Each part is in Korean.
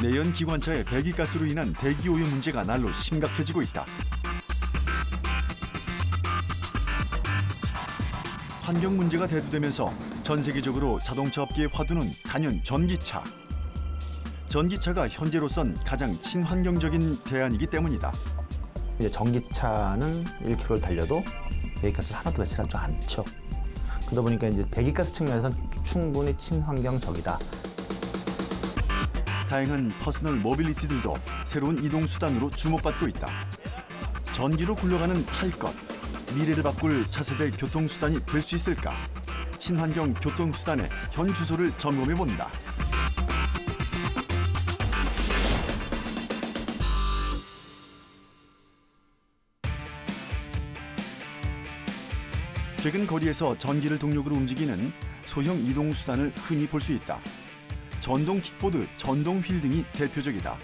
내연 기관차의 배기가스로 인한 대기 오염 문제가 날로 심각해지고 있다. 환경 문제가 대두되면서 전 세계적으로 자동차 업계의 화두는 단연 전기차. 전기차가 현재로선 가장 친환경적인 대안이기 때문이다. 이제 전기차는 1km를 달려도 배기가스 하나도 배출하지 않죠. 그러다 보니까 이제 배기가스 측면에서는 충분히 친환경적이다. 다양한 퍼스널 모빌리티들도 새로운 이동 수단으로 주목받고 있다. 전기로 굴러가는 탈 것, 미래를 바꿀 차세대 교통수단이 될 수 있을까? 친환경 교통수단의 현 주소를 점검해본다. 최근 거리에서 전기를 동력으로 움직이는 소형 이동수단을 흔히 볼 수 있다. 전동 킥보드, 전동 휠 등이 대표적이다.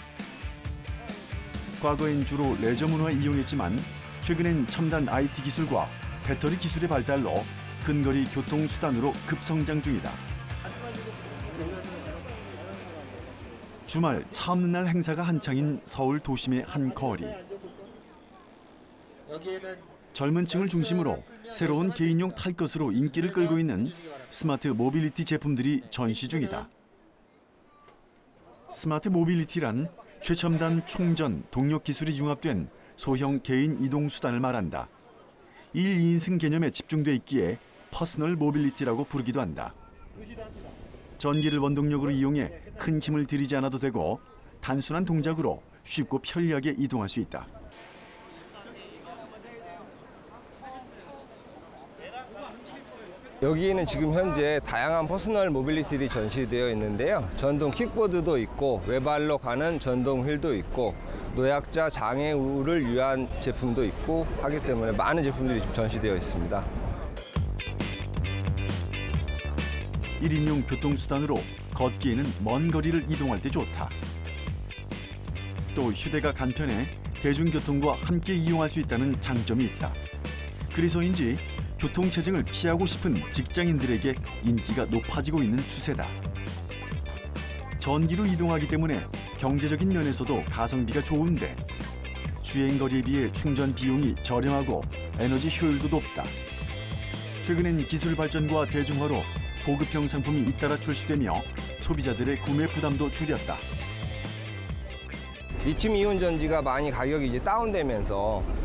과거엔 주로 레저 문화에 이용했지만 최근엔 첨단 IT 기술과 배터리 기술의 발달로 근거리 교통수단으로 급성장 중이다. 주말 차 없는 날 행사가 한창인 서울 도심의 한 거리. 젊은 층을 중심으로 새로운 개인용 탈 것으로 인기를 끌고 있는 스마트 모빌리티 제품들이 전시 중이다. 스마트 모빌리티란 최첨단 충전, 동력 기술이 융합된 소형 개인 이동 수단을 말한다. 1, 2인승 개념에 집중돼 있기에 퍼스널 모빌리티라고 부르기도 한다. 전기를 원동력으로 이용해 큰 힘을 들이지 않아도 되고 단순한 동작으로 쉽고 편리하게 이동할 수 있다. 여기는 지금 현재 다양한 퍼스널 모빌리티들이 전시되어 있는데요. 전동 킥보드도 있고 외발로 가는 전동 휠도 있고 노약자 장애우를 위한 제품도 있고 하기 때문에 많은 제품들이 지금 전시되어 있습니다. 1인용 교통수단으로 걷기에는 먼 거리를 이동할 때 좋다. 또 휴대가 간편해 대중교통과 함께 이용할 수 있다는 장점이 있다. 그래서인지 교통체증을 피하고 싶은 직장인들에게 인기가 높아지고 있는 추세다. 전기로 이동하기 때문에 경제적인 면에서도 가성비가 좋은데 주행거리에 비해 충전 비용이 저렴하고 에너지 효율도 높다. 최근엔 기술 발전과 대중화로 보급형 상품이 잇따라 출시되며 소비자들의 구매 부담도 줄였다. 리튬이온 전지가 많이 가격이 이제 다운되면서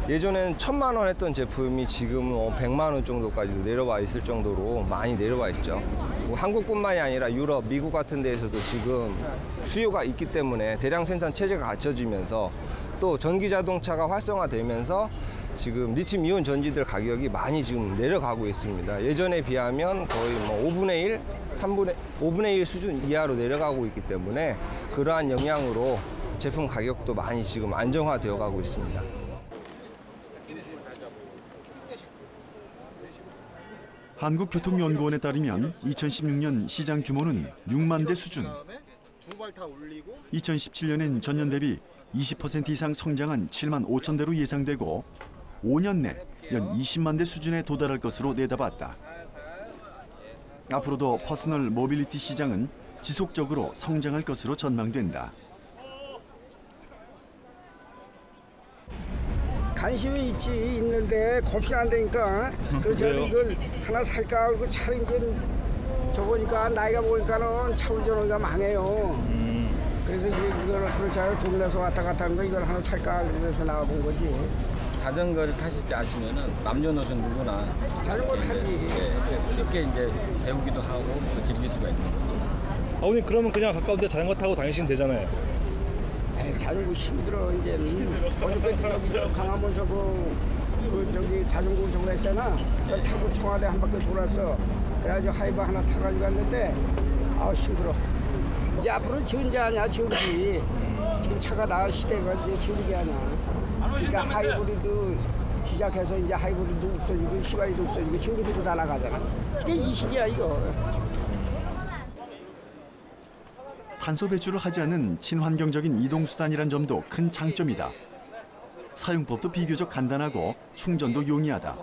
예전에는 1,000만 원 했던 제품이 지금 100만 원 정도까지도 내려와 있을 정도로 많이 내려와 있죠. 한국뿐만이 아니라 유럽, 미국 같은 데에서도 지금 수요가 있기 때문에 대량 생산 체제가 갖춰지면서 또 전기 자동차가 활성화되면서 지금 리튬이온 전지들 가격이 많이 지금 내려가고 있습니다. 예전에 비하면 거의 5분의 1, 5분의 1 수준 이하로 내려가고 있기 때문에 그러한 영향으로 제품 가격도 많이 지금 안정화되어 가고 있습니다. 한국교통연구원에 따르면 2016년 시장 규모는 6만 대 수준. 2017년엔 전년 대비 20% 이상 성장한 7만 5천 대로 예상되고 5년 내 연 20만 대 수준에 도달할 것으로 내다봤다. 앞으로도 퍼스널 모빌리티 시장은 지속적으로 성장할 것으로 전망된다. 관심이 있는데 겁이 안 되니까 그래서 이걸 하나 살까 하고 차를 이제 줘보니까 나이가 보니까는 차 운전하기가 망해요. 그래서 이걸 그렇지 않아요. 돈 내서 왔다 갔다 하는 거 이걸 하나 살까 그래서 나와본 거지. 자전거를 타실 줄 아시면은 남녀노소 누구나 자전거 타기 쉽게 이제 배우기도 하고 즐길 수가 있는 거죠. 아버님 그러면 그냥 가까운데 자전거 타고 다니시면 되잖아요. 자전거 힘들어 이제. 어저께 저기 강화문서 저기 자전거 저거 했잖아. 저 타고 청와대 한 바퀴 돌았어. 그래가지고 하이브 하나 타가지고 갔는데 아우 힘들어. 이제 앞으로 전자하냐 전기. 지금 차가 나올 시대가 이제 전기하냐. 그러니까 하이브리드 시작해서 이제 하이브리드 없어지고 시바이도 없어지고 전기도 다 나가잖아. 이게 이 시기야 이거. 탄소 배출을 하지 않는 친환경적인 이동수단이란 점도 큰 장점이다. 사용법도 비교적 간단하고 충전도 용이하다.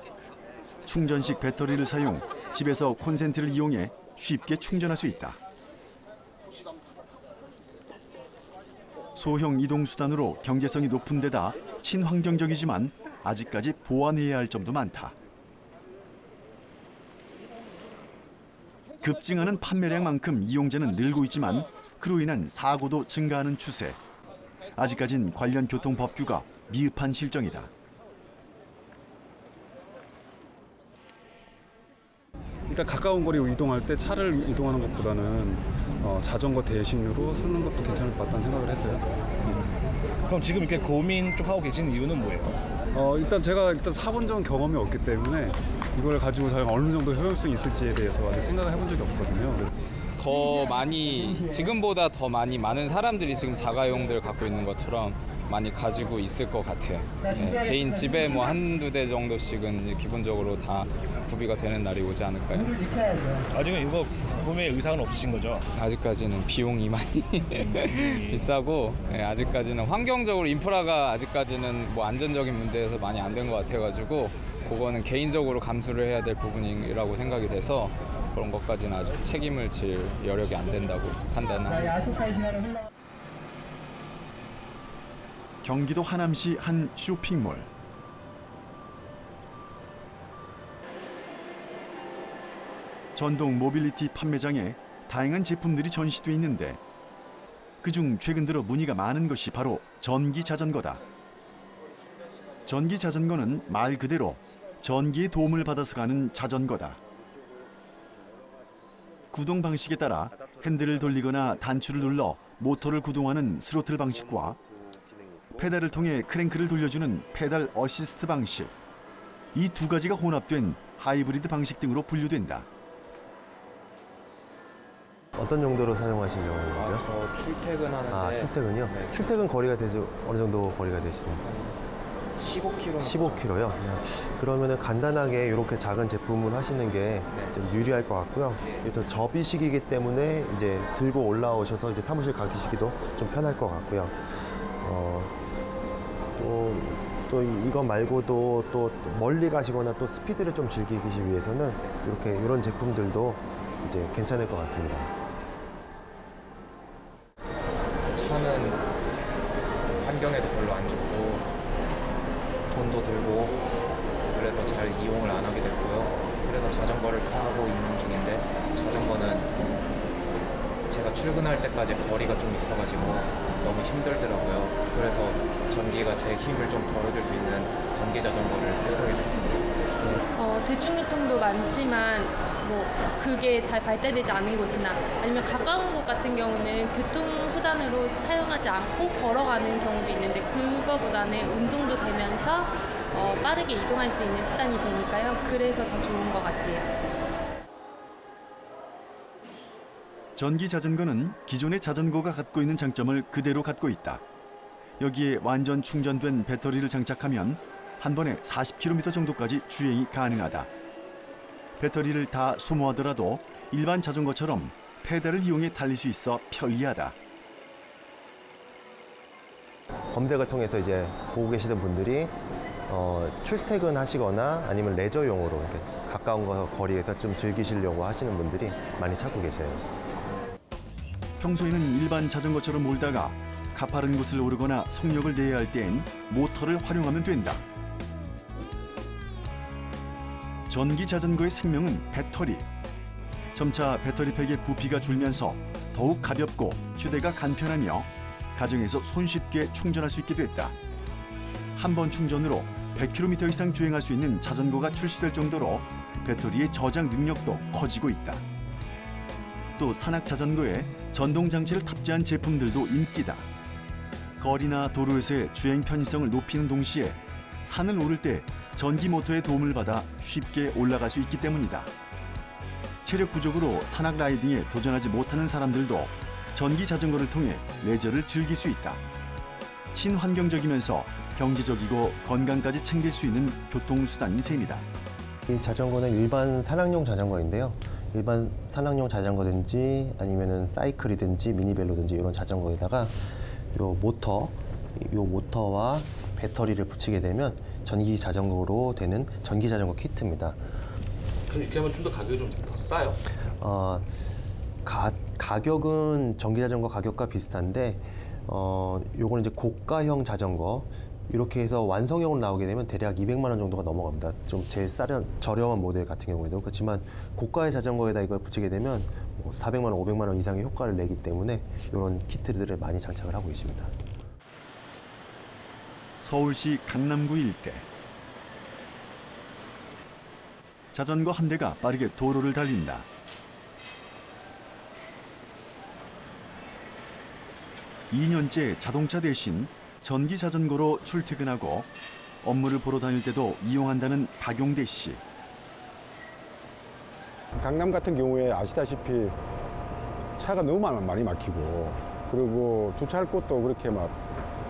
충전식 배터리를 사용, 집에서 콘센트를 이용해 쉽게 충전할 수 있다. 소형 이동수단으로 경제성이 높은 데다 친환경적이지만 아직까지 보완해야 할 점도 많다. 급증하는 판매량만큼 이용자는 늘고 있지만 그로 인한 사고도 증가하는 추세. 아직까진 관련 교통법규가 미흡한 실정이다. 일단 가까운 거리 이동할 때 차를 이동하는 것보다는 자전거 대신으로 쓰는 것도 괜찮을 것 같다는 생각을 했어요. 그럼 지금 이렇게 고민 좀 하고 계신 이유는 뭐예요? 일단 제가 사본 적 경험이 없기 때문에 이걸 가지고 과연 어느 정도 효용성이 있을지에 대해서 아직 생각을 해본 적이 없거든요. 그래서 더 많이 지금보다 더 많은 사람들이 지금 자가용들 갖고 있는 것처럼 많이 가지고 있을 것 같아요. 네, 개인 집에 뭐 한두 대 정도씩은 이제 기본적으로 다 구비가 되는 날이 오지 않을까요? 아직은 이거 구매 의사는 없으신 거죠? 아직까지는 비용이 많이 비싸고 아직까지는 환경적으로 인프라가 아직까지는 뭐 안전적인 문제에서 많이 안 된 것 같아가지고 그거는 개인적으로 감수를 해야 될 부분이라고 생각이 돼서 그런 것까지는 아직 책임을 질 여력이 안 된다고 판단합니다. 경기도 하남시 한 쇼핑몰. 전동 모빌리티 판매장에 다양한 제품들이 전시돼 있는데 그중 최근 들어 문의가 많은 것이 바로 전기 자전거다. 전기 자전거는 말 그대로 전기의 도움을 받아서 가는 자전거다. 구동 방식에 따라 핸들을 돌리거나 단추를 눌러 모터를 구동하는 스로틀 방식과 페달을 통해 크랭크를 돌려주는 페달 어시스트 방식, 이 두 가지가 혼합된 하이브리드 방식 등으로 분류된다. 어떤 용도로 사용하시려고 하죠? 저 출퇴근하는데. 출퇴근이요? 네. 출퇴근 거리가 되죠? 어느 정도 거리가 되시는지? 15km. 15km요? 그러면은 간단하게 이렇게 작은 제품을 하시는 게 좀 유리할 것 같고요. 그래서 접이식이기 때문에 이제 들고 올라오셔서 이제 사무실 가시기도 좀 편할 것 같고요. 또 이거 말고도 또 멀리 가시거나 또 스피드를 좀 즐기기 위해서는 이런 제품들도 이제 괜찮을 것 같습니다. 차는 환경에도 별로 안 좋고 돈도 들고 그래서 잘 이용을 안 하게 됐고요. 그래서 자전거를 타고 있는 중인데 자전거는 제가 출근할 때까지 거리가 좀 있어가지고 너무 힘들더라고요. 그래서 전기가 제 힘을 좀 덜어줄 수 있는 전기 자전거를 택하게 됐습니다. 대중교통도 많지만 뭐 그게 잘 발달되지 않은 곳이나 아니면 가까운 곳 같은 경우는 교통수단으로 사용하지 않고 걸어가는 경우도 있는데 그거보다는 운동도 되면서 빠르게 이동할 수 있는 수단이 되니까요. 그래서 더 좋은 것 같아요. 전기 자전거는 기존의 자전거가 갖고 있는 장점을 그대로 갖고 있다. 여기에 완전 충전된 배터리를 장착하면 한 번에 40km 정도까지 주행이 가능하다. 배터리를 다 소모하더라도 일반 자전거처럼 페달을 이용해 달릴 수 있어 편리하다. 검색을 통해서 이제 보고 계시던 분들이 출퇴근하시거나 아니면 레저용으로 이렇게 가까운 거리에서 좀 즐기시려고 하시는 분들이 많이 찾고 계세요. 평소에는 일반 자전거처럼 몰다가 가파른 곳을 오르거나 속력을 내야 할 때엔 모터를 활용하면 된다. 전기 자전거의 생명은 배터리. 점차 배터리팩의 부피가 줄면서 더욱 가볍고 휴대가 간편하며 가정에서 손쉽게 충전할 수 있게 됐다. 한 번 충전으로 100km 이상 주행할 수 있는 자전거가 출시될 정도로 배터리의 저장 능력도 커지고 있다. 또 산악 자전거에 전동 장치를 탑재한 제품들도 인기다. 거리나 도로에서의 주행 편의성을 높이는 동시에 산을 오를 때 전기 모터의 도움을 받아 쉽게 올라갈 수 있기 때문이다. 체력 부족으로 산악 라이딩에 도전하지 못하는 사람들도 전기 자전거를 통해 레저를 즐길 수 있다. 친환경적이면서 경제적이고 건강까지 챙길 수 있는 교통수단인 셈이다. 이 자전거는 일반 산악용 자전거인데요. 일반 산악용 자전거든지 아니면은 사이클이든지 미니벨로든지 이런 자전거에다가 요 모터와 배터리를 붙이게 되면 전기 자전거로 되는 전기 자전거 키트입니다. 그럼 이렇게 하면 좀 더 가격이 좀 더 싸요? 가격은 전기 자전거 가격과 비슷한데 요거는 이제 고가형 자전거. 이렇게 해서 완성형으로 나오게 되면 대략 200만 원 정도가 넘어갑니다. 좀 제일 저렴한 모델 같은 경우에도. 그렇지만 고가의 자전거에다 이걸 붙이게 되면 400만 원, 500만 원 이상의 효과를 내기 때문에 이런 키트들을 많이 장착을 하고 있습니다. 서울시 강남구 일대. 자전거 한 대가 빠르게 도로를 달린다. (2년째) 자동차 대신 전기 자전거로 출퇴근하고 업무를 보러 다닐 때도 이용한다는 박용대 씨. 강남 같은 경우에 아시다시피 차가 너무 많이 막히고, 그리고 주차할 곳도 그렇게 막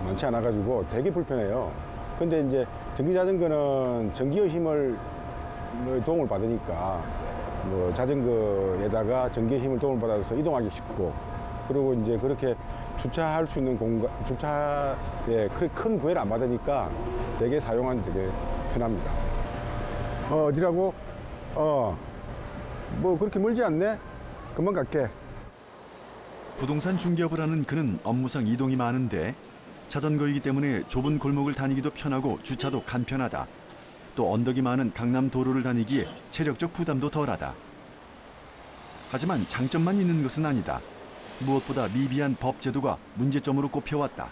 많지 않아 가지고 되게 불편해요. 근데 이제 전기 자전거는 전기의 힘을 도움을 받으니까 자전거에다가 전기의 힘을 도움을 받아서 이동하기 쉽고, 그리고 이제 그렇게 주차할 수 있는 공간, 주차에 큰 구애를 안 받으니까 되게 사용하기 되게 편합니다. 어디라고? 뭐 그렇게 멀지 않네? 금방 갈게. 부동산 중개업을 하는 그는 업무상 이동이 많은데 자전거이기 때문에 좁은 골목을 다니기도 편하고 주차도 간편하다. 또 언덕이 많은 강남 도로를 다니기에 체력적 부담도 덜하다. 하지만 장점만 있는 것은 아니다. 무엇보다 미비한 법 제도가 문제점으로 꼽혀왔다.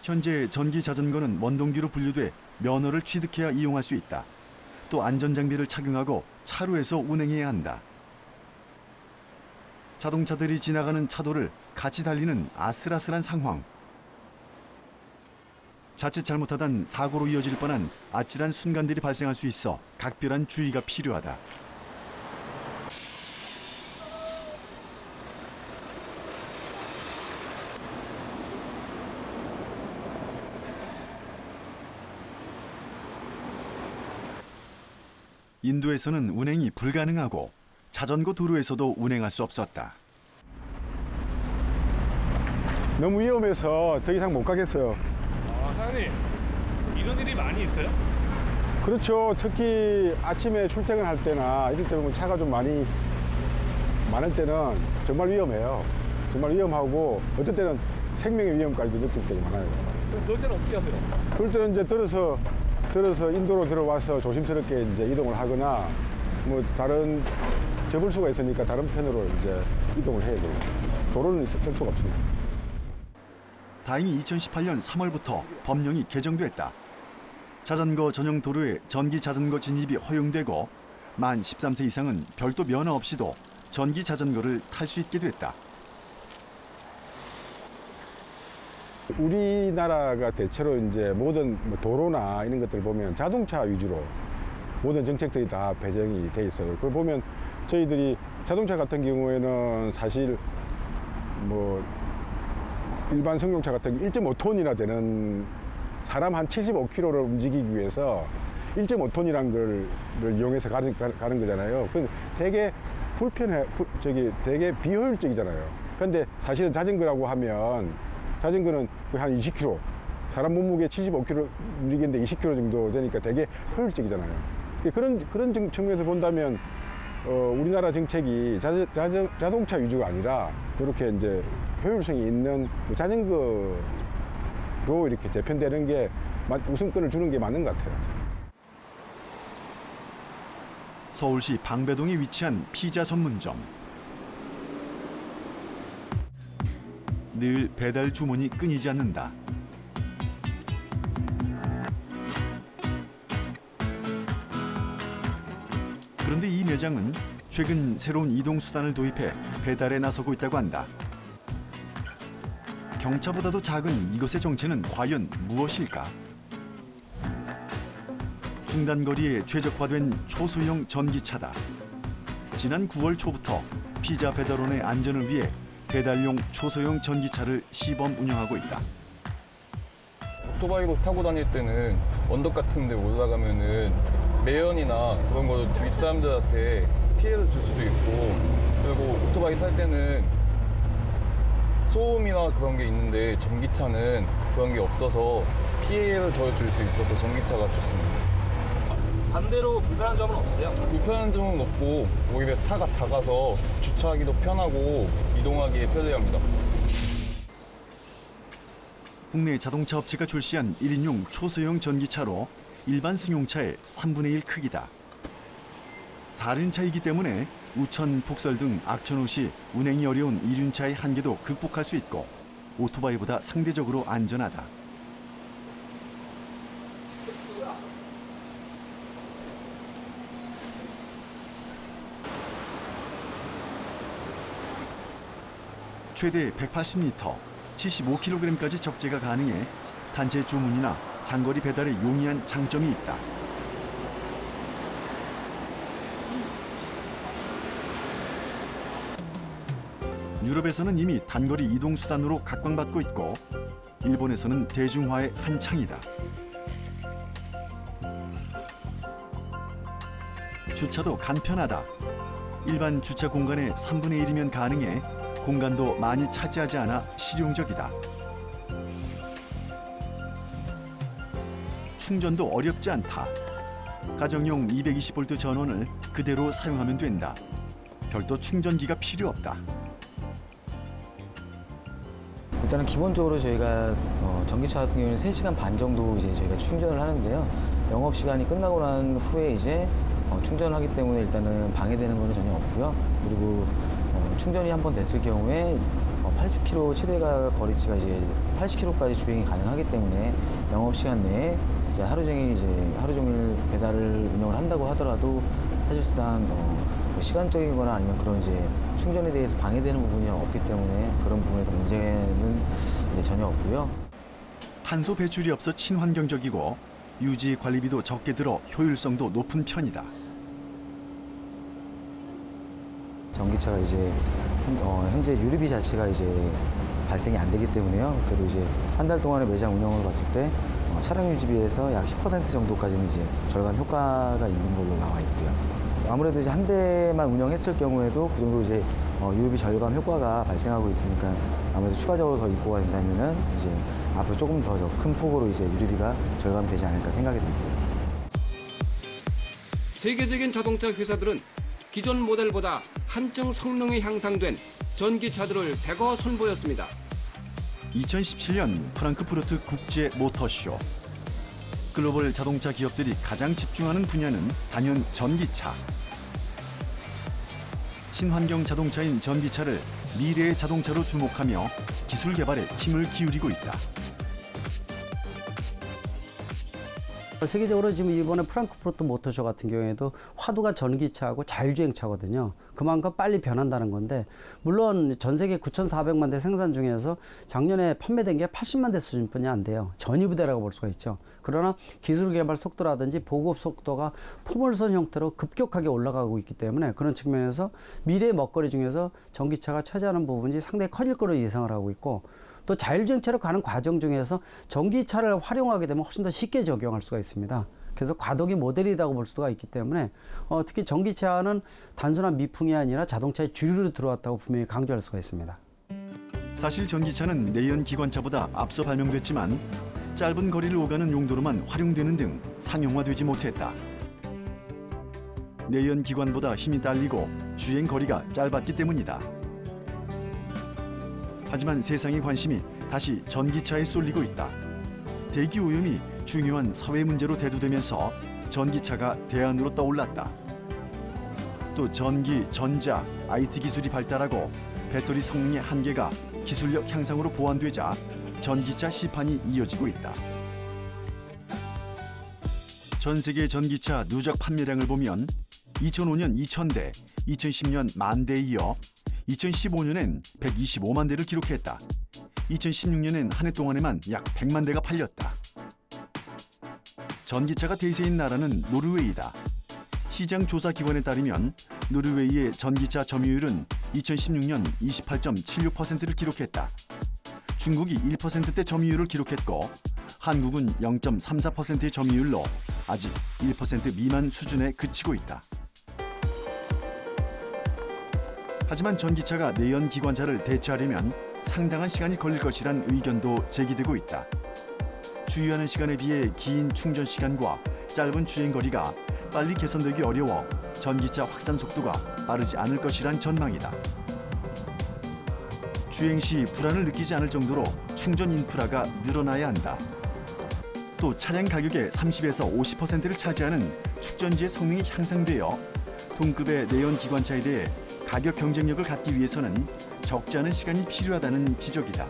현재 전기 자전거는 원동기로 분류돼 면허를 취득해야 이용할 수 있다. 또 안전장비를 착용하고 차로에서 운행해야 한다. 자동차들이 지나가는 차도를 같이 달리는 아슬아슬한 상황. 자칫 잘못하단 사고로 이어질 뻔한 아찔한 순간들이 발생할 수 있어 각별한 주의가 필요하다. 인도에서는 운행이 불가능하고 자전거 도로에서도 운행할 수 없었다. 너무 위험해서 더 이상 못 가겠어요. 사장님, 이런 일이 많이 있어요? 그렇죠. 특히 아침에 출퇴근할 때나 이럴 때 보면 차가 좀 많을 때는 정말 위험해요. 정말 위험하고 어떤 때는 생명의 위험까지도 느낄 때가 많아요. 그럴 때는 어떻게 하세요? 그럴 때는 이제 들어서 인도로 들어와서 조심스럽게 이제 이동을 하거나 뭐 다른 접을 수가 있으니까 다른 편으로 이제 이동을 해야 돼요. 도로는 쓸 수가 없습니다. 다행히 2018년 3월부터 법령이 개정됐다. 자전거 전용 도로에 전기 자전거 진입이 허용되고 만 13세 이상은 별도 면허 없이도 전기 자전거를 탈 수 있게 됐다. 우리나라가 대체로 이제 모든 도로나 이런 것들 보면 자동차 위주로 모든 정책들이 다 배정이 돼 있어요. 그걸 보면 저희들이 자동차 같은 경우에는 사실 뭐 일반 승용차 같은 경우 1.5톤이나 되는 사람 한 75km를 움직이기 위해서 1.5톤이라는 걸 이용해서 가는 거잖아요. 그런데 되게 되게 비효율적이잖아요. 그런데 사실은 자전거라고 하면 자전거는 한 20km, 사람 몸무게 75kg 움직이는데 20km 정도 되니까 되게 효율적이잖아요. 그런 측면에서 본다면 우리나라 정책이 자동차 위주가 아니라 이렇게 이제 효율성이 있는 자전거로 이렇게 대편되는 게 우선권을 주는 게 맞는 것 같아요. 서울시 방배동에 위치한 피자 전문점. 늘 배달 주문이 끊이지 않는다. 그런데 이 매장은 최근 새로운 이동수단을 도입해 배달에 나서고 있다고 한다. 경차보다도 작은 이것의 정체는 과연 무엇일까? 중단거리에 최적화된 초소형 전기차다. 지난 9월 초부터 피자 배달원의 안전을 위해 배달용 초소형 전기차를 시범 운영하고 있다. 오토바이로 타고 다닐 때는 언덕 같은 데 올라가면은 매연이나 그런 거 주위 사람들한테 피해를 줄 수도 있고, 그리고 오토바이 탈 때는 소음이나 그런 게 있는데 전기차는 그런 게 없어서 피해를 덜 줄 수 있어서 전기차가 좋습니다. 반대로 불편한 점은 없으세요? 불편한 점은 없고 오히려 차가 작아서 주차하기도 편하고 이동하기에 편리합니다. 국내 자동차 업체가 출시한 1인용 초소형 전기차로 일반 승용차의 3분의 1 크기다. 4륜차이기 때문에 우천, 폭설 등 악천후 시 운행이 어려운 2륜차의 한계도 극복할 수 있고 오토바이보다 상대적으로 안전하다. 최대 180리터, 75kg까지 적재가 가능해 단체 주문이나 장거리 배달에 용이한 장점이 있다. 유럽에서는 이미 단거리 이동 수단으로 각광받고 있고 일본에서는 대중화의 한창이다. 주차도 간편하다. 일반 주차 공간의 3분의 1이면 가능해 공간도 많이 차지하지 않아 실용적이다. 충전도 어렵지 않다. 가정용 220V 전원을 그대로 사용하면 된다. 별도 충전기가 필요 없다. 일단은 기본적으로 저희가 전기차 같은 경우는 3시간 반 정도 이제 저희가 충전을 하는데요. 영업 시간이 끝나고 난 후에 이제 충전을 하기 때문에 일단은 방해되는 건 전혀 없고요. 그리고 충전이 한 번 됐을 경우에 80km 최대가 거리치가 이제 80km까지 주행이 가능하기 때문에 영업 시간 내에 이제 하루 종일 배달을 운영을 한다고 하더라도 사실상 시간적이거나 아니면 그런 이제 충전에 대해서 방해되는 부분이 없기 때문에 그런 부분에서 문제는 전혀 없고요. 탄소 배출이 없어 친환경적이고 유지 관리비도 적게 들어 효율성도 높은 편이다. 전기차가 이제 현재 유류비 자체가 이제 발생이 안 되기 때문에요. 그래도 이제 한 달 동안의 매장 운영을 봤을 때 차량 유지비에서 약 10% 정도까지는 이제 절감 효과가 있는 걸로 나와 있고요. 아무래도 이제 한 대만 운영했을 경우에도 그 정도 이제 유류비 절감 효과가 발생하고 있으니까 아무래도 추가적으로 더 입고가 된다면은 이제 앞으로 조금 더 큰 폭으로 이제 유류비가 절감되지 않을까 생각이 들고요. 세계적인 자동차 회사들은 기존 모델보다 한층 성능이 향상된 전기차들을 대거 선보였습니다. 2017년 프랑크푸르트 국제 모터쇼. 글로벌 자동차 기업들이 가장 집중하는 분야는 단연 전기차. 친환경 자동차인 전기차를 미래의 자동차로 주목하며 기술 개발에 힘을 기울이고 있다. 세계적으로 지금 이번에 프랑크푸르트 모터쇼 같은 경우에도 화두가 전기차하고 자율주행차거든요. 그만큼 빨리 변한다는 건데 물론 전 세계 9,400만 대 생산 중에서 작년에 판매된 게 80만 대 수준뿐이 안 돼요. 전이부대라고 볼 수가 있죠. 그러나 기술 개발 속도라든지 보급 속도가 포물선 형태로 급격하게 올라가고 있기 때문에 그런 측면에서 미래의 먹거리 중에서 전기차가 차지하는 부분이 상당히 커질 거로 예상을 하고 있고 또 자율주행차로 가는 과정 중에서 전기차를 활용하게 되면 훨씬 더 쉽게 적용할 수가 있습니다. 그래서 과도기 모델이라고 볼 수가 있기 때문에 특히 전기차는 단순한 미풍이 아니라 자동차의 주류로 들어왔다고 분명히 강조할 수가 있습니다. 사실 전기차는 내연 기관차보다 앞서 발명됐지만 짧은 거리를 오가는 용도로만 활용되는 등 상용화되지 못했다. 내연 기관보다 힘이 딸리고 주행 거리가 짧았기 때문이다. 하지만 세상의 관심이 다시 전기차에 쏠리고 있다. 대기 오염이 중요한 사회 문제로 대두되면서 전기차가 대안으로 떠올랐다. 또 전기, 전자, IT 기술이 발달하고 배터리 성능의 한계가 기술력 향상으로 보완되자 전기차 시판이 이어지고 있다. 전 세계 전기차 누적 판매량을 보면 2005년 2,000대, 2010년 10,000대에 이어 2015년엔 125만 대를 기록했다. 2016년엔 한 해 동안에만 약 100만 대가 팔렸다. 전기차가 대세인 나라는 노르웨이다. 시장 조사 기관에 따르면 노르웨이의 전기차 점유율은 2016년 28.76%를 기록했다. 중국이 1%대 점유율을 기록했고 한국은 0.34%의 점유율로 아직 1% 미만 수준에 그치고 있다. 하지만 전기차가 내연 기관차를 대체하려면 상당한 시간이 걸릴 것이란 의견도 제기되고 있다. 주유하는 시간에 비해 긴 충전 시간과 짧은 주행 거리가 빨리 개선되기 어려워 전기차 확산 속도가 빠르지 않을 것이란 전망이다. 주행 시 불안을 느끼지 않을 정도로 충전 인프라가 늘어나야 한다. 또 차량 가격의 30에서 50%를 차지하는 축전지의 성능이 향상되어 동급의 내연 기관차에 대해 가격 경쟁력을 갖기 위해서는 적지 않은 시간이 필요하다는 지적이다.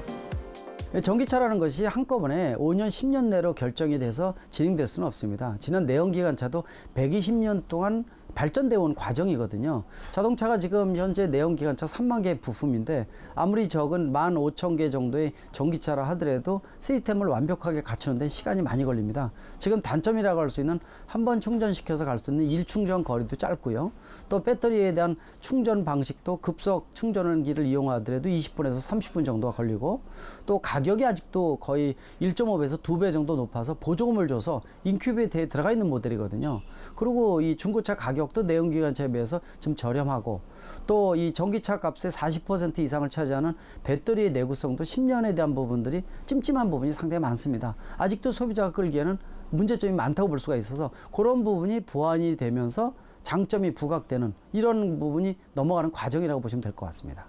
전기차라는 것이 한꺼번에 5년, 10년 내로 결정이 돼서 진행될 수는 없습니다. 지난 내연기관차도 120년 동안 발전되어 온 과정이거든요. 자동차가 지금 현재 내연기관차 3만 개 부품인데 아무리 적은 15,000개 정도의 전기차라 하더라도 시스템을 완벽하게 갖추는 데 시간이 많이 걸립니다. 지금 단점이라고 할 수 있는 한 번 충전시켜서 갈 수 있는 일충전 거리도 짧고요. 또 배터리에 대한 충전 방식도 급속 충전기를 이용하더라도 20분에서 30분 정도가 걸리고 또 가격이 아직도 거의 1.5배에서 2배 정도 높아서 보조금을 줘서 인큐베이터에 들어가 있는 모델이거든요. 그리고 이 중고차 가격도 내연기관차에 비해서 좀 저렴하고 또 이 전기차 값의 40% 이상을 차지하는 배터리의 내구성도 10년에 대한 부분들이 찜찜한 부분이 상당히 많습니다. 아직도 소비자가 끌기에는 문제점이 많다고 볼 수가 있어서 그런 부분이 보완이 되면서 장점이 부각되는 이런 부분이 넘어가는 과정이라고 보시면 될 것 같습니다.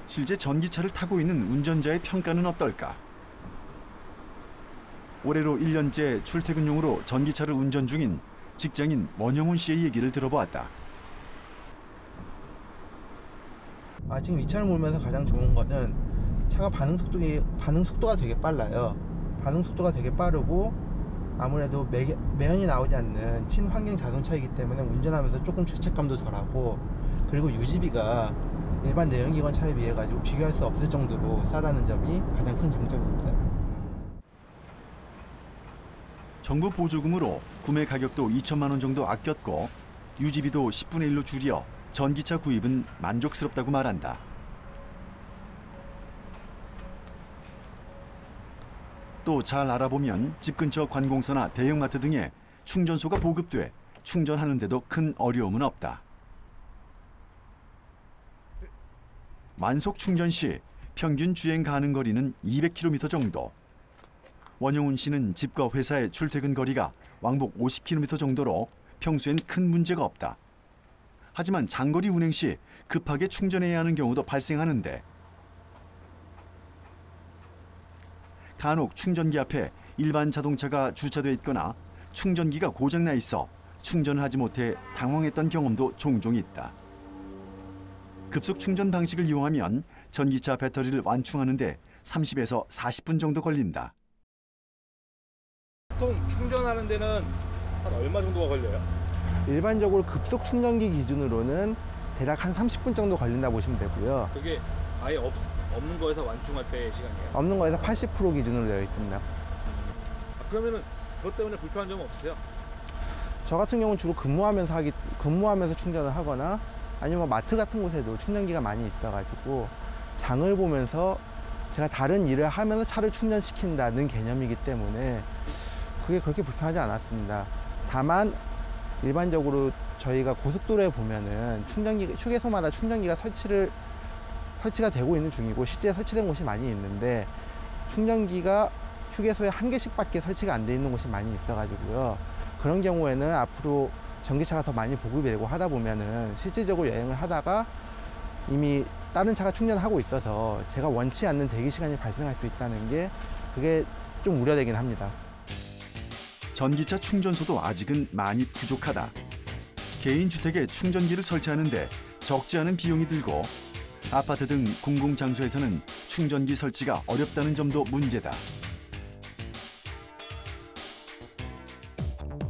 실제 전기차를 타고 있는 운전자의 평가는 어떨까? 올해로 1년째 출퇴근용으로 전기차를 운전 중인 직장인 원영훈 씨의 얘기를 들어보았다. 지금 이 차를 몰면서 가장 좋은 거는 차가 반응 속도가 되게 빨라요. 반응 속도가 되게 빠르고 아무래도 매연이 나오지 않는 친환경 자동차이기 때문에 운전하면서 조금 죄책감도 덜하고 그리고 유지비가 일반 내연기관 차에 비해 가지고 비교할 수 없을 정도로 싸다는 점이 가장 큰 장점입니다. 정부 보조금으로 구매 가격도 2천만 원 정도 아꼈고 유지비도 10분의 1로 줄여 전기차 구입은 만족스럽다고 말한다. 또 잘 알아보면 집 근처 관공서나 대형마트 등에 충전소가 보급돼 충전하는 데도 큰 어려움은 없다. 만속 충전 시 평균 주행 가능 거리는 200km 정도. 원영훈 씨는 집과 회사의 출퇴근 거리가 왕복 50km 정도로 평소엔 큰 문제가 없다. 하지만 장거리 운행 시 급하게 충전해야 하는 경우도 발생하는데 간혹 충전기 앞에 일반 자동차가 주차돼 있거나 충전기가 고장나 있어 충전을 하지 못해 당황했던 경험도 종종 있다. 급속 충전 방식을 이용하면 전기차 배터리를 완충하는 데 30에서 40분 정도 걸린다. 보통 충전하는 데는 한 얼마 정도가 걸려요? 일반적으로 급속 충전기 기준으로는 대략 한 30분 정도 걸린다 보시면 되고요. 그게 아예 없는 거에서 완충할 때 시간이에요? 없는 거에서 80% 기준으로 되어 있습니다. 그러면은 그것 때문에 불편한 점은 없으세요? 저 같은 경우는 주로 근무하면서 충전을 하거나 아니면 마트 같은 곳에도 충전기가 많이 있어가지고 장을 보면서 제가 다른 일을 하면서 차를 충전시킨다는 개념이기 때문에 그게 그렇게 불편하지 않았습니다. 다만 일반적으로 저희가 고속도로에 보면은 휴게소마다 충전기가 설치가 되고 있는 중이고 실제 설치된 곳이 많이 있는데 충전기가 휴게소에 한 개씩밖에 설치가 안 돼 있는 곳이 많이 있어가지고요. 그런 경우에는 앞으로 전기차가 더 많이 보급이 되고 하다 보면은 실질적으로 여행을 하다가 이미 다른 차가 충전하고 있어서 제가 원치 않는 대기 시간이 발생할 수 있다는 게 그게 좀 우려되긴 합니다. 전기차 충전소도 아직은 많이 부족하다. 개인 주택에 충전기를 설치하는데 적지 않은 비용이 들고 아파트 등 공공장소에서는 충전기 설치가 어렵다는 점도 문제다.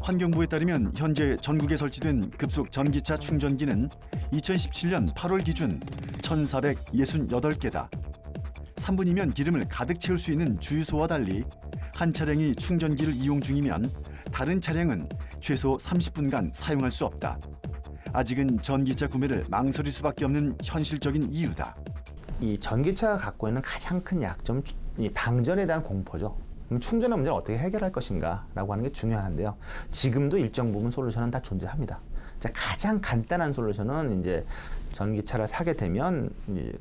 환경부에 따르면 현재 전국에 설치된 급속 전기차 충전기는 2017년 8월 기준 1,468개다. 3분이면 기름을 가득 채울 수 있는 주유소와 달리 한 차량이 충전기를 이용 중이면 다른 차량은 최소 30분간 사용할 수 없다. 아직은 전기차 구매를 망설일 수밖에 없는 현실적인 이유다. 이 전기차가 갖고 있는 가장 큰 약점은 이 방전에 대한 공포죠. 그럼 충전의 문제를 어떻게 해결할 것인가라고 하는 게 중요한데요. 지금도 일정 부분 솔루션은 다 존재합니다. 가장 간단한 솔루션은 이제 전기차를 사게 되면 이제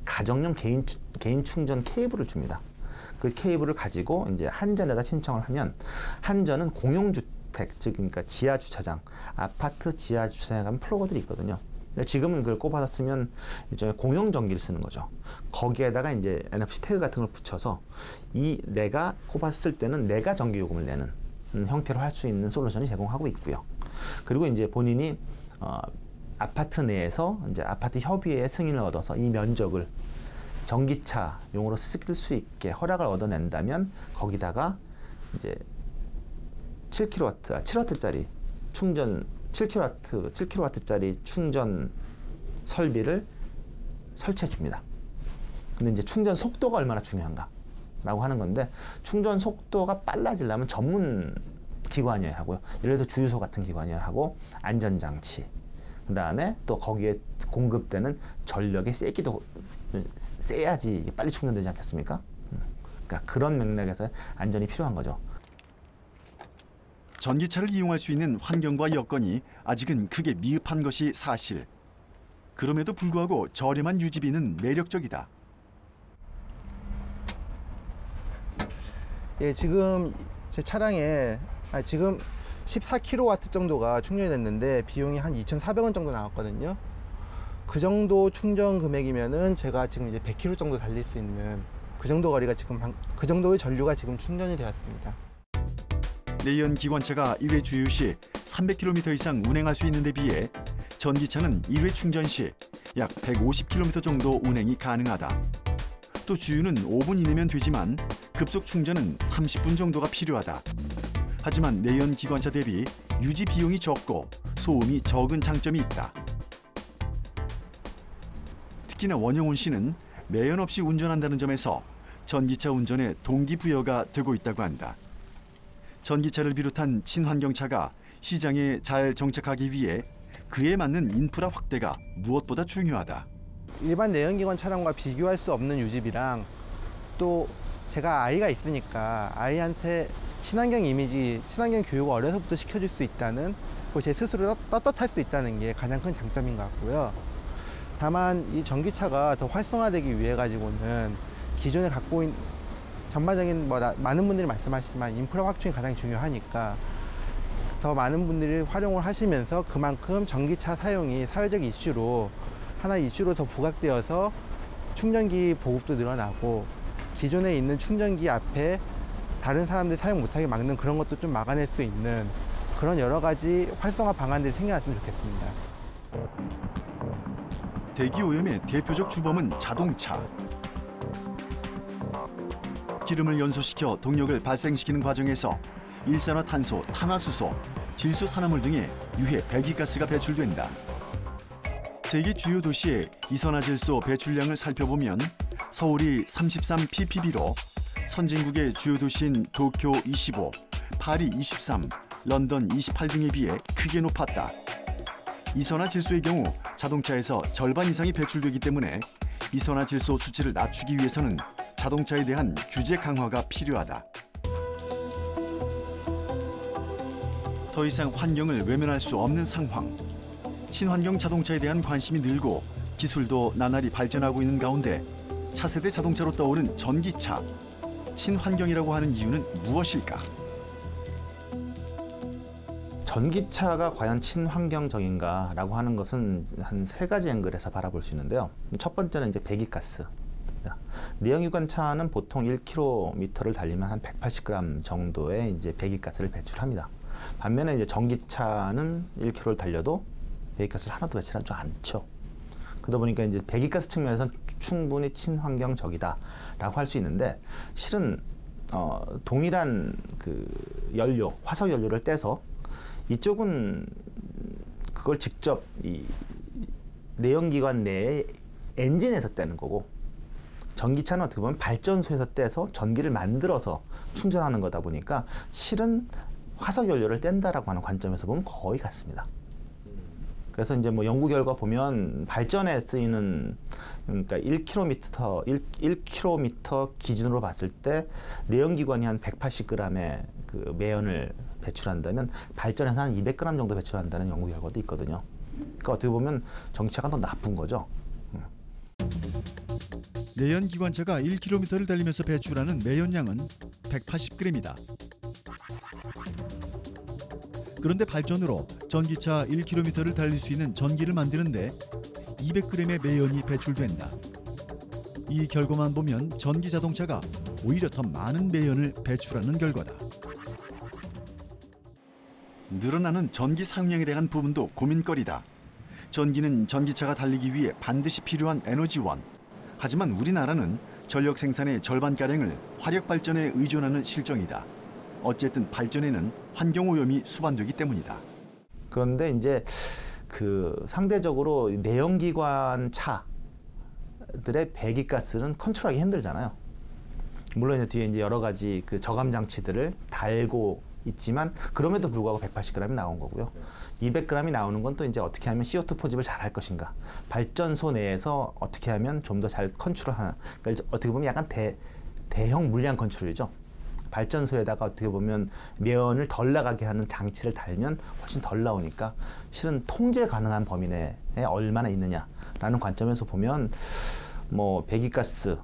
가정용 개인 충전 케이블을 줍니다. 그 케이블을 가지고 이제 한전에다 신청을 하면 한전은 공용주택, 즉 그러니까 지하 주차장, 아파트 지하 주차장에 가면 플러그들이 있거든요. 근데 지금은 그걸 꼽아서 쓰면 이제 공용 전기를 쓰는 거죠. 거기에다가 이제 NFC 태그 같은 걸 붙여서 내가 꼽아서 쓸 때는 내가 전기 요금을 내는 형태로 할 수 있는 솔루션을 제공하고 있고요. 그리고 이제 본인이 아파트 내에서 이제 아파트 협의회의 승인을 얻어서 이 면적을 전기차용으로 쓸 수 있게 허락을 얻어낸다면 거기다가 이제 7kW짜리 충전 7kW짜리 충전 설비를 설치해 줍니다. 근데 이제 충전 속도가 얼마나 중요한가라고 하는 건데 충전 속도가 빨라지려면 전문 기관이어야 하고요. 예를 들어 주유소 같은 기관이어야 하고 안전장치, 그 다음에 또 거기에 공급되는 전력의 세기도 세야지 빨리 충전되지 않겠습니까? 그러니까 그런 맥락에서 안전이 필요한 거죠. 전기차를 이용할 수 있는 환경과 여건이 아직은 크게 미흡한 것이 사실. 그럼에도 불구하고 저렴한 유지비는 매력적이다. 예, 지금 제 차량에 지금 14kW 정도가 충전이 됐는데 비용이 한 2,400원 정도 나왔거든요. 그 정도 충전 금액이면은 제가 지금 이제 100km 정도 달릴 수 있는 그 정도 거리가 지금 그 정도의 전류가 지금 충전이 되었습니다. 내연 기관차가 1회 주유 시 300km 이상 운행할 수 있는 데 비해 전기차는 1회 충전 시 약 150km 정도 운행이 가능하다. 또 주유는 5분 이내면 되지만 급속 충전은 30분 정도가 필요하다. 하지만 내연 기관차 대비 유지 비용이 적고 소음이 적은 장점이 있다. 특히나 원영훈 씨는 매연 없이 운전한다는 점에서 전기차 운전에 동기부여가 되고 있다고 한다. 전기차를 비롯한 친환경차가 시장에 잘 정착하기 위해 그에 맞는 인프라 확대가 무엇보다 중요하다. 일반 내연기관 차량과 비교할 수 없는 유지비랑 또 제가 아이가 있으니까 아이한테 친환경 이미지, 친환경 교육을 어려서부터 시켜줄 수 있다는, 그리고 제 스스로 떳떳할 수 있다는 게 가장 큰 장점인 것 같고요. 다만 이 전기차가 더 활성화되기 위해 가지고는 기존에 갖고 있는 전반적인 많은 분들이 말씀하시지만 인프라 확충이 가장 중요하니까 더 많은 분들이 활용을 하시면서 그만큼 전기차 사용이 사회적 이슈로 하나의 이슈로 더 부각되어서 충전기 보급도 늘어나고 기존에 있는 충전기 앞에 다른 사람들이 사용 못하게 막는 그런 것도 좀 막아낼 수 있는 그런 여러 가지 활성화 방안들이 생겨났으면 좋겠습니다. 대기 오염의 대표적 주범은 자동차. 기름을 연소시켜 동력을 발생시키는 과정에서 일산화탄소, 탄화수소, 질소산화물 등의 유해 배기가스가 배출된다. 세계 주요 도시의 이산화질소 배출량을 살펴보면 서울이 33ppb로 선진국의 주요 도시인 도쿄 25, 파리 23, 런던 28 등에 비해 크게 높았다. 이산화질소의 경우 자동차에서 절반 이상이 배출되기 때문에 이산화질소 수치를 낮추기 위해서는 자동차에 대한 규제 강화가 필요하다. 더 이상 환경을 외면할 수 없는 상황. 친환경 자동차에 대한 관심이 늘고 기술도 나날이 발전하고 있는 가운데 차세대 자동차로 떠오른 전기차. 친환경이라고 하는 이유는 무엇일까? 전기차가 과연 친환경적인가라고 하는 것은 한 3가지 앵글에서 바라볼 수 있는데요. 첫 번째는 이제 배기가스. 내연기관차는 보통 1km를 달리면 한 180g 정도의 이제 배기가스를 배출합니다. 반면에 이제 전기차는 1km를 달려도 배기가스를 하나도 배출하지 않죠. 그러다 보니까 이제 배기가스 측면에서는 충분히 친환경적이다라고 할 수 있는데 실은 동일한 그 연료, 화석 연료를 떼서 이쪽은 그걸 직접 이 내연기관 내에 엔진에서 떼는 거고 전기차는 어떻게 보면 발전소에서 떼서 전기를 만들어서 충전하는 거다 보니까 실은 화석 연료를 뗀다라고 하는 관점에서 보면 거의 같습니다. 그래서 이제 뭐 연구 결과 보면 발전에 쓰이는 그러니까 1km 기준으로 봤을 때 내연기관이 한 180g의 그 매연을 배출한다면 발전에서 한 200g 정도 배출한다는 연구 결과도 있거든요. 그러니까 어떻게 보면 전기차가 더 나쁜 거죠. 내연 기관차가 1km를 달리면서 배출하는 매연량은 180g이다. 그런데 발전으로 전기차 1km를 달릴 수 있는 전기를 만드는데 200g의 매연이 배출된다. 이 결과만 보면 전기 자동차가 오히려 더 많은 매연을 배출하는 결과다. 늘어나는 전기 사용량에 대한 부분도 고민거리다. 전기는 전기차가 달리기 위해 반드시 필요한 에너지원. 하지만 우리나라는 전력 생산의 절반가량을 화력 발전에 의존하는 실정이다. 어쨌든 발전에는 환경오염이 수반되기 때문이다. 그런데 이제 상대적으로 내연기관 차들의 배기가스는 컨트롤하기 힘들잖아요. 물론 이제 뒤에 이제 여러 가지 저감 장치들을 달고 있지만 그럼에도 불구하고 180g이 나온 거고요. 200g이 나오는 건 또 이제 어떻게 하면 CO2 포집을 잘 할 것인가. 발전소 내에서 어떻게 하면 좀 더 잘 컨트롤하는. 그러니까 어떻게 보면 약간 대형 물량 컨트롤이죠. 발전소에다가 어떻게 보면 매연을 덜 나가게 하는 장치를 달면 훨씬 덜 나오니까 실은 통제 가능한 범위 내에 얼마나 있느냐라는 관점에서 보면 뭐 배기가스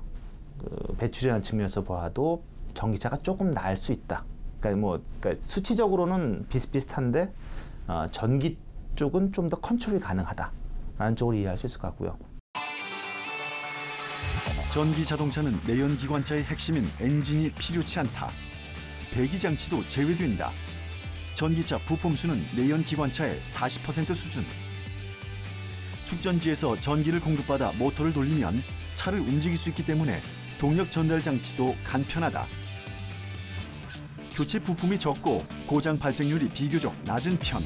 배출이라는 측면에서 봐도 전기차가 조금 나을 수 있다. 그러니까 수치적으로는 비슷비슷한데 전기 쪽은 좀 더 컨트롤이 가능하다라는 쪽으로 이해할 수 있을 것 같고요. 전기 자동차는 내연 기관차의 핵심인 엔진이 필요치 않다. 배기 장치도 제외된다. 전기차 부품수는 내연 기관차의 40% 수준. 축전지에서 전기를 공급받아 모터를 돌리면 차를 움직일 수 있기 때문에 동력 전달 장치도 간편하다. 교체 부품이 적고 고장 발생률이 비교적 낮은 편.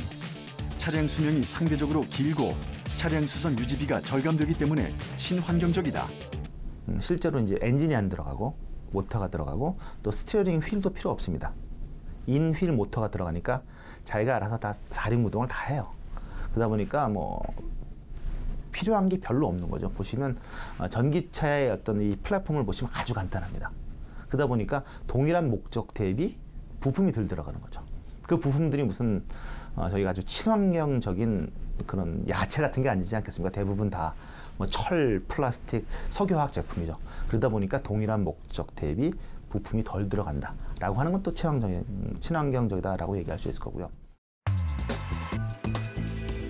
차량 수명이 상대적으로 길고 차량 수선 유지비가 절감되기 때문에 친환경적이다. 실제로 이제 엔진이 안 들어가고 모터가 들어가고 또 스티어링 휠도 필요 없습니다. 인휠 모터가 들어가니까 자기가 알아서 다 사륜구동을 다 해요. 그러다 보니까 뭐 필요한 게 별로 없는 거죠. 보시면 전기차의 어떤 이 플랫폼을 보시면 아주 간단합니다. 그러다 보니까 동일한 목적 대비 부품이 덜 들어가는 거죠. 그 부품들이 무슨 저희가 아주 친환경적인 그런 야채 같은 게 아니지 않겠습니까? 대부분 다 뭐 철, 플라스틱, 석유화학 제품이죠. 그러다 보니까 동일한 목적 대비 부품이 덜 들어간다라고 하는 건 또 친환경적이다라고 얘기할 수 있을 거고요.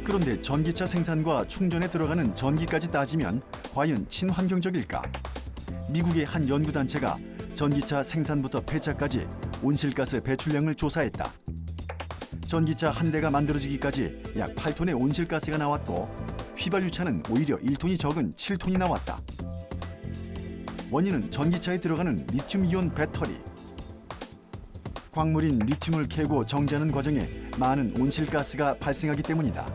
그런데 전기차 생산과 충전에 들어가는 전기까지 따지면 과연 친환경적일까? 미국의 한 연구단체가 전기차 생산부터 폐차까지 온실가스 배출량을 조사했다. 전기차 한 대가 만들어지기까지 약 8톤의 온실가스가 나왔고 휘발유차는 오히려 1톤이 적은 7톤이 나왔다. 원인은 전기차에 들어가는 리튬이온 배터리. 광물인 리튬을 캐고 정지하는 과정에 많은 온실가스가 발생하기 때문이다.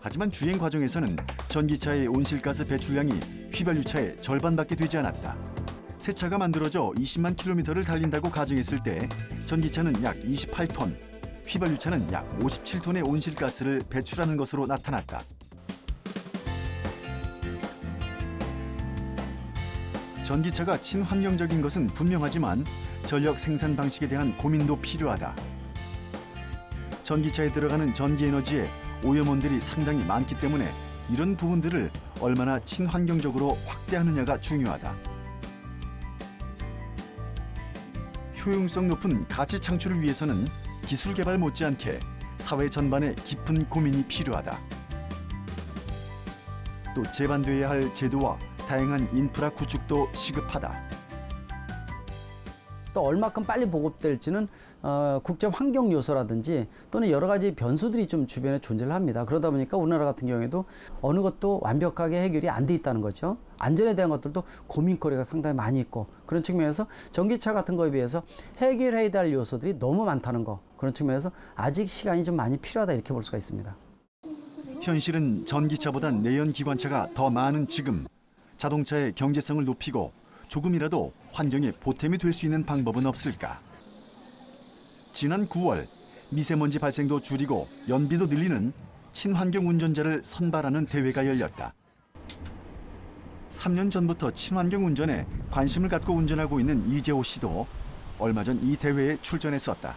하지만 주행 과정에서는 전기차의 온실가스 배출량이 휘발유차의 절반밖에 되지 않았다. 새 차가 만들어져 20만 킬로미터를 달린다고 가정했을 때 전기차는 약 28톤, 휘발유차는 약 57톤의 온실가스를 배출하는 것으로 나타났다. 전기차가 친환경적인 것은 분명하지만 전력 생산 방식에 대한 고민도 필요하다. 전기차에 들어가는 전기 에너지에 오염원들이 상당히 많기 때문에 이런 부분들을 얼마나 친환경적으로 확대하느냐가 중요하다. 효용성 높은 가치 창출을 위해서는 기술 개발 못지않게 사회 전반에 깊은 고민이 필요하다. 또 제반돼야 할 제도와 다양한 인프라 구축도 시급하다. 또 얼마큼 빨리 보급될지는 국제 환경 요소라든지 또는 여러 가지 변수들이 좀 주변에 존재를 합니다. 그러다 보니까 우리나라 같은 경우에도 어느 것도 완벽하게 해결이 안 돼 있다는 거죠. 안전에 대한 것들도 고민거리가 상당히 많이 있고 그런 측면에서 전기차 같은 거에 비해서 해결해야 될 요소들이 너무 많다는 거, 그런 측면에서 아직 시간이 좀 많이 필요하다 이렇게 볼 수가 있습니다. 현실은 전기차보단 내연기관차가 더 많은 지금 자동차의 경제성을 높이고 조금이라도 환경에 보탬이 될 수 있는 방법은 없을까? 지난 9월 미세먼지 발생도 줄이고 연비도 늘리는 친환경 운전자를 선발하는 대회가 열렸다. 3년 전부터 친환경 운전에 관심을 갖고 운전하고 있는 이재호 씨도 얼마 전 이 대회에 출전했었다.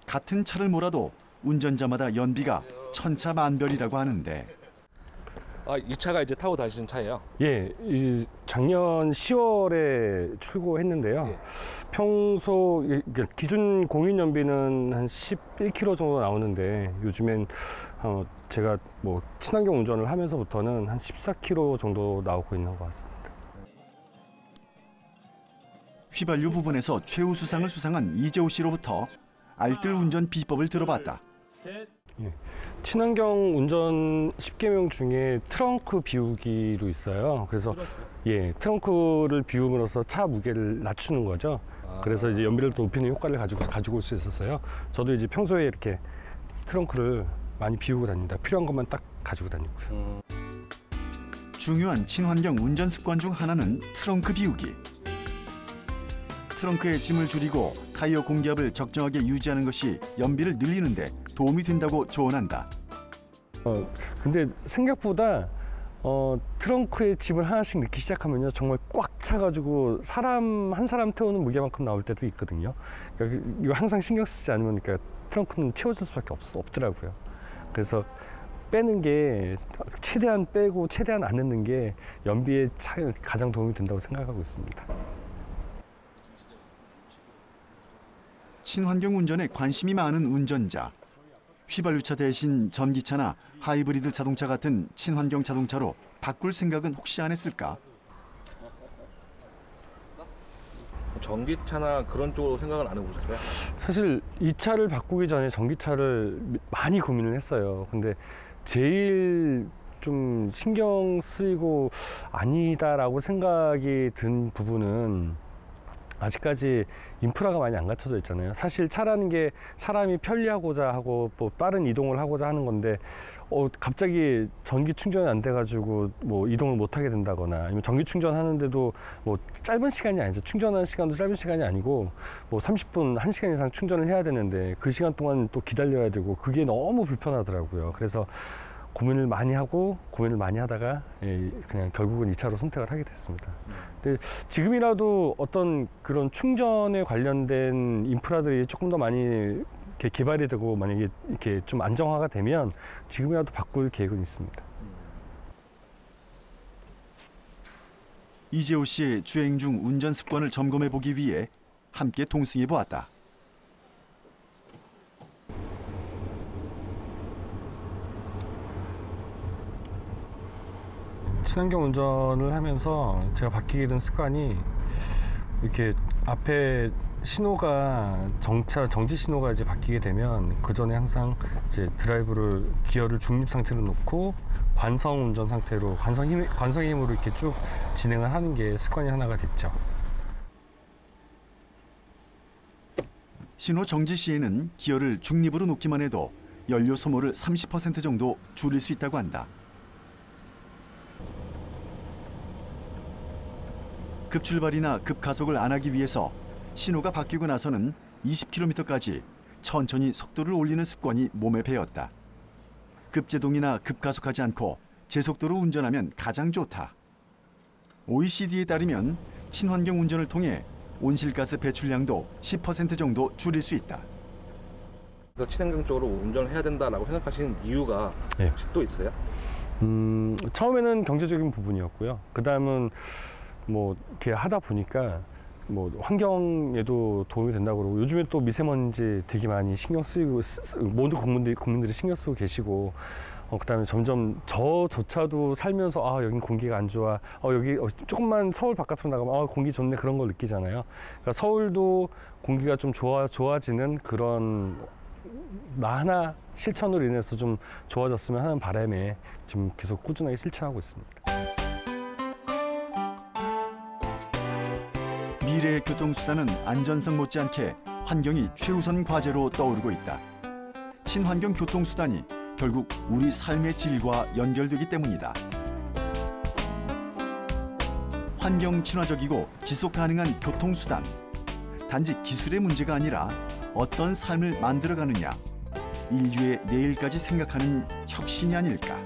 같은 차를 몰아도 운전자마다 연비가 천차만별이라고 하는데 아, 이 차가 이제 타고 다니시는 차예요? 예, 작년 10월에 출고했는데요. 평소 기준 공인 연비는 한 11km 정도 나오는데 요즘엔 제가 뭐 친환경 운전을 하면서부터는 한 14km 정도 나오고 있는 것 같습니다. 휘발유 부분에서 최우수상을 수상한 이재호 씨로부터 알뜰 운전 비법을 들어봤다. 예. 친환경 운전 10계명 중에 트렁크 비우기로 있어요. 그래서 예, 트렁크를 비움으로써 차 무게를 낮추는 거죠. 그래서 이제 연비를 높이는 효과를 가지고 올 수 있었어요. 저도 이제 평소에 이렇게 트렁크를 많이 비우고 다닙니다. 필요한 것만 딱 가지고 다니고요. 중요한 친환경 운전 습관 중 하나는 트렁크 비우기. 트렁크의 짐을 줄이고 타이어 공기압을 적정하게 유지하는 것이 연비를 늘리는 데 도움이 된다고 조언한다. 근데 생각보다 트렁크에 짐을 하나씩 넣기 시작하면요, 정말 꽉 차가지고 한 사람 태우는 무게만큼 나올 때도 있거든요. 그러니까 이거 항상 신경 쓰지 않으면 그러니까 트렁크는 채워질 수밖에 없더라고요. 그래서 빼는 게 최대한 빼고 최대한 안 넣는 게 연비에 가장 도움이 된다고 생각하고 있습니다. 친환경 운전에 관심이 많은 운전자. 휘발유차 대신 전기차나 하이브리드 자동차 같은 친환경 자동차로 바꿀 생각은 혹시 안 했을까? 전기차나 그런 쪽으로 생각은 안 해보셨어요? 사실 이 차를 바꾸기 전에 전기차를 많이 고민을 했어요. 근데 제일 좀 신경 쓰이고 아니다라고 생각이 든 부분은 아직까지 인프라가 많이 안 갖춰져 있잖아요. 사실 차라는 게 사람이 편리하고자 하고 뭐 빠른 이동을 하고자 하는 건데 갑자기 전기 충전이 안 돼가지고 뭐 이동을 못 하게 된다거나 아니면 전기 충전하는데도 뭐 짧은 시간이 아니죠. 충전하는 시간도 짧은 시간이 아니고 뭐 30분, 1시간 이상 충전을 해야 되는데 그 시간 동안 또 기다려야 되고 그게 너무 불편하더라고요. 그래서 고민을 많이 하다가 그냥 결국은 이 차로 선택을 하게 됐습니다. 근데 지금이라도 어떤 그런 충전에 관련된 인프라들이 조금 더 많이 이렇게 개발이 되고 만약에 이렇게 좀 안정화가 되면 지금이라도 바꿀 계획은 있습니다. 이재호 씨의 주행 중 운전 습관을 점검해 보기 위해 함께 동승해 보았다. 친환경 운전을 하면서 제가 바뀌게 된 습관이 이렇게 앞에 신호가 정지 신호가 이제 바뀌게 되면 그 전에 항상 이제 기어를 중립 상태로 놓고 관성 운전 상태로 관성의 힘으로 이렇게 쭉 진행을 하는 게 습관이 하나가 됐죠. 신호 정지 시에는 기어를 중립으로 놓기만 해도 연료 소모를 30% 정도 줄일 수 있다고 한다. 급출발이나 급가속을 안 하기 위해서 신호가 바뀌고 나서는 20km까지 천천히 속도를 올리는 습관이 몸에 배었다. 급제동이나 급가속하지 않고 제속도로 운전하면 가장 좋다. OECD에 따르면 친환경 운전을 통해 온실가스 배출량도 10% 정도 줄일 수 있다. 친환경 쪽으로 운전을 해야 된다라고 생각하시는 이유가 혹시 또 있어요? 처음에는 경제적인 부분이었고요. 그 다음은 뭐 이렇게 하다 보니까 뭐 환경에도 도움이 된다고 그러고 요즘에 또 미세먼지 되게 많이 신경 쓰이고 모든 국민들이 신경 쓰고 계시고 그다음에 점점 저조차도 살면서 여긴 공기가 안 좋아 여기 조금만 서울 바깥으로 나가면 공기 좋네 그런 걸 느끼잖아요. 그러니까 서울도 공기가 좀 좋아지는 그런 나 하나 실천으로 인해서 좀 좋아졌으면 하는 바람에 지금 계속 꾸준하게 실천하고 있습니다. 미래의 교통수단은 안전성 못지않게 환경이 최우선 과제로 떠오르고 있다. 친환경 교통수단이 결국 우리 삶의 질과 연결되기 때문이다. 환경 친화적이고 지속 가능한 교통수단. 단지 기술의 문제가 아니라 어떤 삶을 만들어가느냐. 인류의 내일까지 생각하는 혁신이 아닐까.